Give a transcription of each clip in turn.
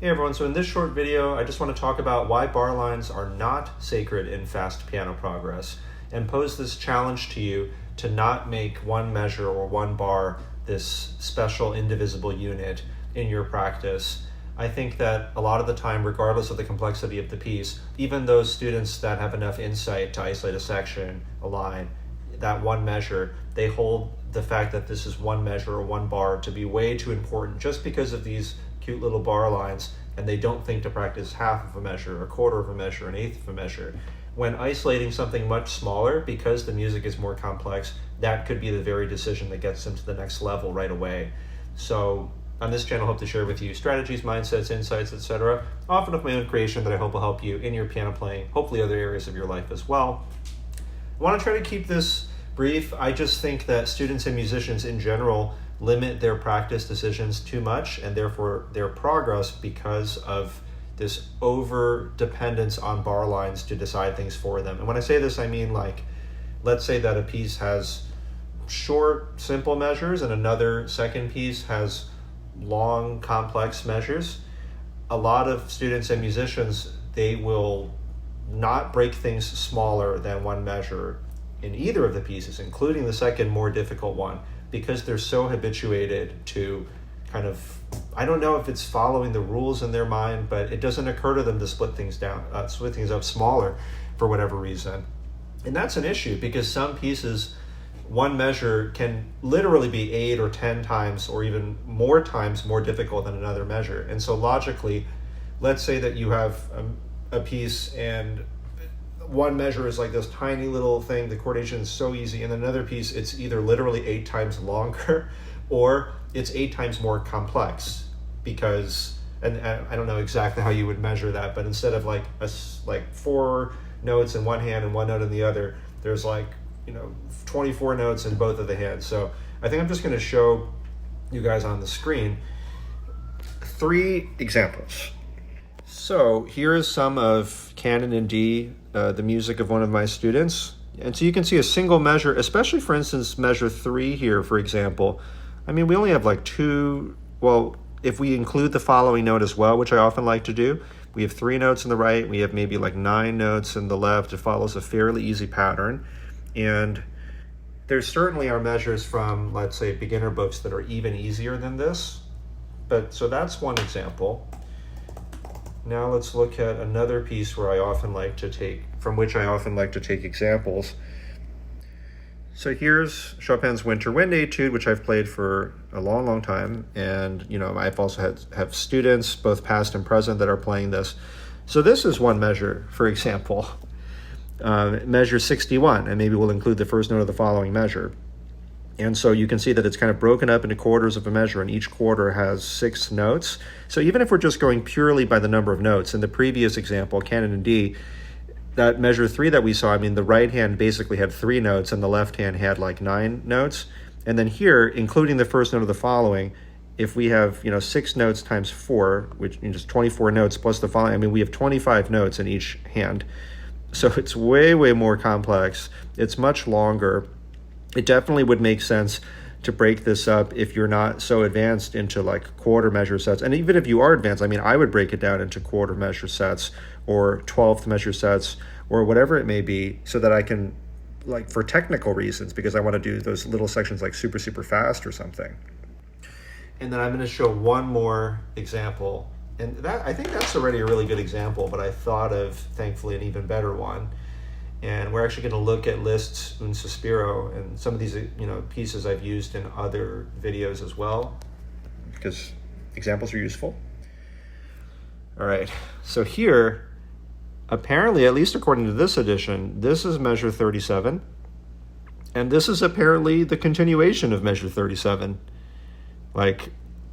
Hey everyone, so in this short video, I just want to talk about why bar lines are not sacred in fast piano progress and pose this challenge to you to not make one measure or one bar this special indivisible unit in your practice. I think that a lot of the time, regardless of the complexity of the piece, even those students that have enough insight to isolate a section, a line, that one measure, they hold the fact that this is one measure or one bar to be way too important just because of these cute little bar lines, and they don't think to practice half of a measure, a quarter of a measure, an eighth of a measure. When isolating something much smaller, because the music is more complex, that could be the very decision that gets them to the next level right away. So on this channel, I hope to share with you strategies, mindsets, insights, etc., often of my own creation that I hope will help you in your piano playing, hopefully other areas of your life as well. I want to try to keep this brief. I just think that students and musicians in general limit their practice decisions too much, and therefore their progress, because of this over dependence on bar lines to decide things for them. And when I say this, I mean, like, let's say that a piece has short, simple measures and another second piece has long, complex measures. A lot of students and musicians, they will not break things smaller than one measure in either of the pieces, including the second more difficult one, because they're so habituated to kind of, I don't know if it's following the rules in their mind, but it doesn't occur to them to split things up smaller for whatever reason. And that's an issue, because some pieces, one measure can literally be 8 or 10 times or even more times more difficult than another measure. And so logically, let's say that you have a piece and one measure is like this tiny little thing, the chordation is so easy, and another piece, it's either literally 8 times longer or it's 8 times more complex, because, and I don't know exactly how you would measure that, but instead of like 4 notes in one hand and 1 note in the other, there's 24 notes in both of the hands. So I think I'm just going to show you guys on the screen 3 examples. So here is some of Canon in D, the music of one of my students. And so you can see a single measure, especially for instance, measure 3 here, for example. I mean, we only have like 2, well, if we include the following note as well, which I often like to do, we have 3 notes in the right, we have maybe like 9 notes in the left. It follows a fairly easy pattern. And there certainly are measures from, let's say, beginner books that are even easier than this. But so that's one example. Now let's look at another piece where from which I often like to take examples. So here's Chopin's Winter Wind Etude, which I've played for a long, long time. And, I've also have students, both past and present, that are playing this. So this is one measure, for example, measure 61, and maybe we'll include the first note of the following measure. And so you can see that it's kind of broken up into quarters of a measure, and each quarter has 6 notes. So even if we're just going purely by the number of notes, in the previous example, Canon in D, that measure 3 that we saw, I mean, the right hand basically had 3 notes and the left hand had like 9 notes. And then here, including the first note of the following, if we have, 6 notes times 4, which is 24 notes plus the following, I mean, we have 25 notes in each hand. So it's way, way more complex. It's much longer. It definitely would make sense to break this up if you're not so advanced into like quarter measure sets. And even if you are advanced, I mean, I would break it down into quarter measure sets or 12th measure sets or whatever it may be, so that I can, like, for technical reasons, because I want to do those little sections like super, super fast or something. And then I'm going to show one more example. And that, I think that's already a really good example, but I thought of, thankfully, an even better one. And we're actually going to look at Liszt's Un Sospiro, and some of these, pieces I've used in other videos as well, because examples are useful. All right, so here, apparently, at least according to this edition, this is measure 37, and this is apparently the continuation of measure 37.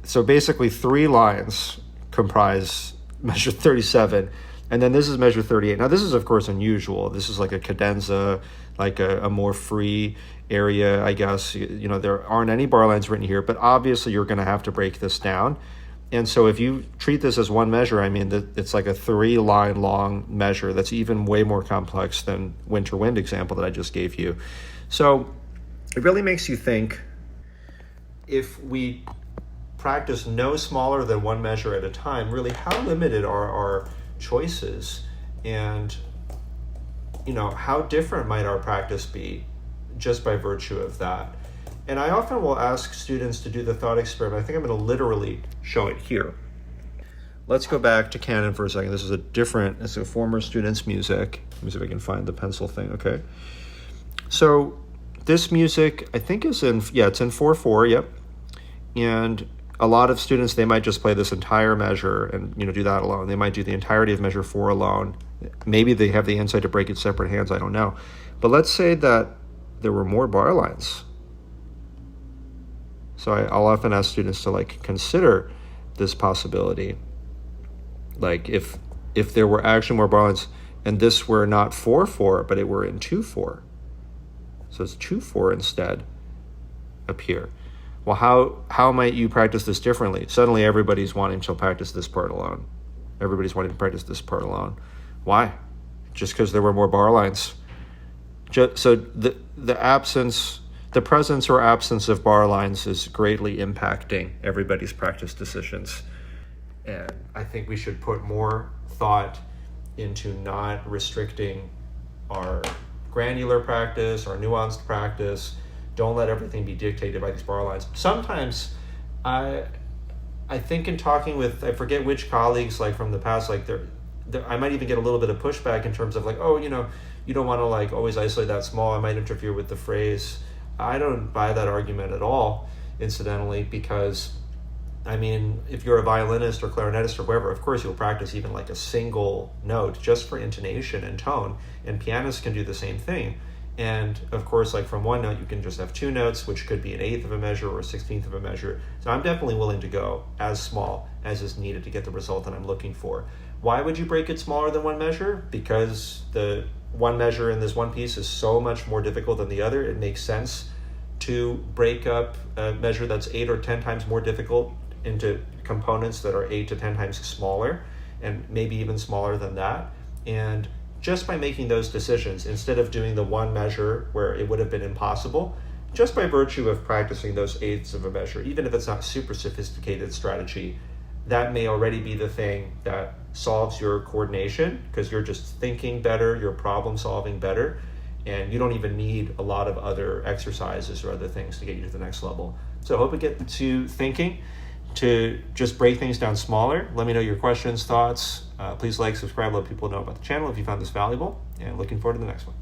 So basically 3 lines comprise measure 37. And then this is measure 38. Now this is, of course, unusual. This is like a cadenza, like a more free area, I guess. There aren't any bar lines written here, but obviously you're going to have to break this down. And so if you treat this as one measure, I mean, it's like a 3-line long measure that's even way more complex than Winter Wind example that I just gave you. So it really makes you think, if we practice no smaller than one measure at a time, really how limited are our choices? And, how different might our practice be just by virtue of that? And I often will ask students to do the thought experiment. I think I'm going to literally show it here. Let's go back to Canon for a second. This is a former student's music. Let me see if I can find the pencil thing. Okay. So this music, I think it's in 4/4, yep. And a lot of students, they might just play this entire measure and, do that alone. They might do the entirety of measure 4 alone. Maybe they have the insight to break it separate hands, I don't know. But let's say that there were more bar lines. So I'll often ask students to consider this possibility. If there were actually more bar lines and this were not 4/4, but it were in 2/4. So it's 2/4 instead up here. Well, how might you practice this differently? Suddenly everybody's wanting to practice this part alone. Everybody's wanting to practice this part alone. Why? Just because there were more bar lines. So the presence or absence of bar lines is greatly impacting everybody's practice decisions. And I think we should put more thought into not restricting our granular practice, our nuanced practice. Don't let everything be dictated by these bar lines. Sometimes I think in talking with, I forget which colleagues from the past, I might even get a little bit of pushback in terms of you don't want to always isolate that small. I might interfere with the phrase. I don't buy that argument at all, incidentally, because if you're a violinist or clarinetist or whoever, of course you'll practice even a single note just for intonation and tone, and pianists can do the same thing. And of course, from one note, you can just have 2 notes, which could be an 1/8 of a measure or a 1/16 of a measure. So I'm definitely willing to go as small as is needed to get the result that I'm looking for. Why would you break it smaller than one measure? Because the one measure in this one piece is so much more difficult than the other. It makes sense to break up a measure that's 8 or 10 times more difficult into components that are 8 to 10 times smaller, and maybe even smaller than that. And just by making those decisions, instead of doing the one measure where it would have been impossible, just by virtue of practicing those 1/8 of a measure, even if it's not super sophisticated strategy, that may already be the thing that solves your coordination, because you're just thinking better, you're problem solving better, and you don't even need a lot of other exercises or other things to get you to the next level. So I hope it gets you thinking to just break things down smaller. Let me know your questions, thoughts. Please subscribe, let people know about the channel if you found this valuable, and looking forward to the next one.